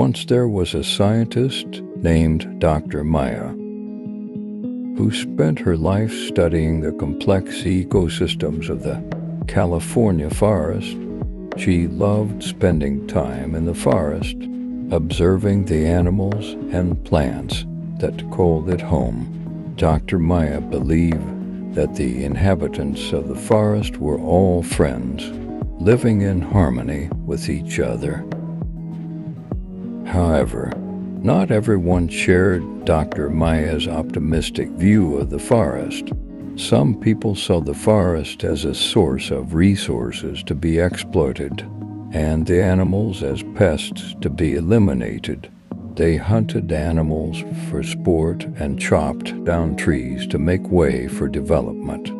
Once there was a scientist named Dr. Maya who spent her life studying the complex ecosystems of the California forest. She loved spending time in the forest, observing the animals and plants that called it home. Dr. Maya believed that the inhabitants of the forest were all friends, living in harmony with each other. However, not everyone shared Dr. Maya's optimistic view of the forest. Some people saw the forest as a source of resources to be exploited, and the animals as pests to be eliminated. They hunted animals for sport and chopped down trees to make way for development.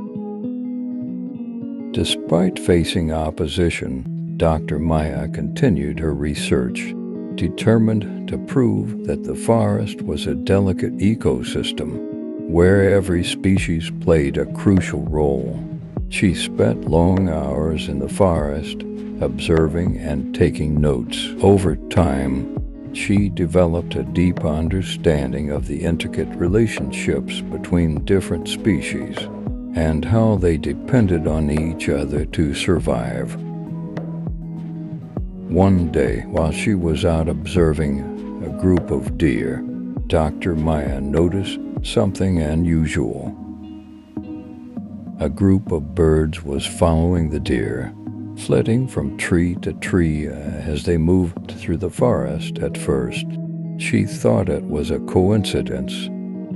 Despite facing opposition, Dr. Maya continued her research, determined to prove that the forest was a delicate ecosystem where every species played a crucial role. She spent long hours in the forest, observing and taking notes. Over time, she developed a deep understanding of the intricate relationships between different species and how they depended on each other to survive. One day, while she was out observing a group of deer, Dr. Maya noticed something unusual. A group of birds was following the deer, flitting from tree to tree as they moved through the forest. At first, she thought it was a coincidence,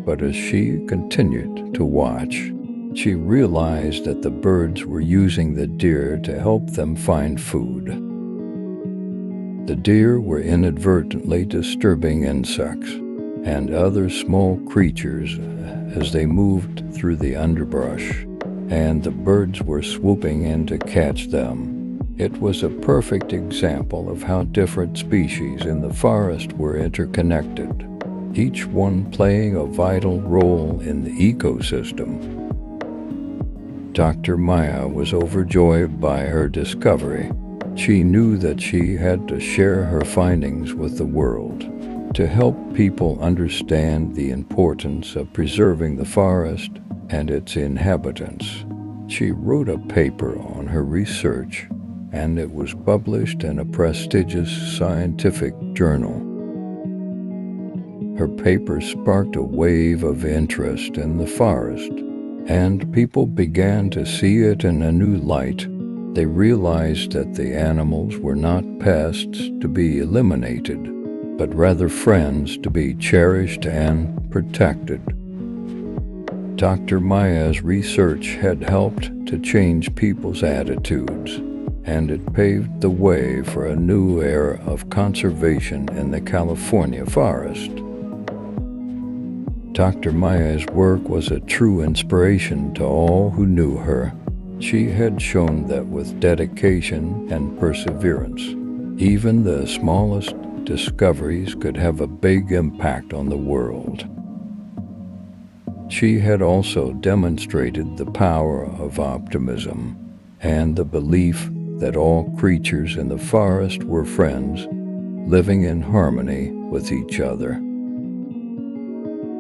but as she continued to watch, she realized that the birds were using the deer to help them find food. The deer were inadvertently disturbing insects and other small creatures as they moved through the underbrush, and the birds were swooping in to catch them. It was a perfect example of how different species in the forest were interconnected, each one playing a vital role in the ecosystem. Dr. Maya was overjoyed by her discovery. She knew that she had to share her findings with the world to help people understand the importance of preserving the forest and its inhabitants. She wrote a paper on her research, and it was published in a prestigious scientific journal. Her paper sparked a wave of interest in the forest, and people began to see it in a new light. They realized that the animals were not pests to be eliminated, but rather friends to be cherished and protected. Dr. Maya's research had helped to change people's attitudes, and it paved the way for a new era of conservation in the California forest. Dr. Maya's work was a true inspiration to all who knew her. She had shown that with dedication and perseverance, even the smallest discoveries could have a big impact on the world. She had also demonstrated the power of optimism and the belief that all creatures in the forest were friends, living in harmony with each other.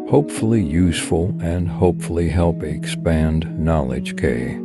Hopefully useful and hopefully help expand knowledge, K.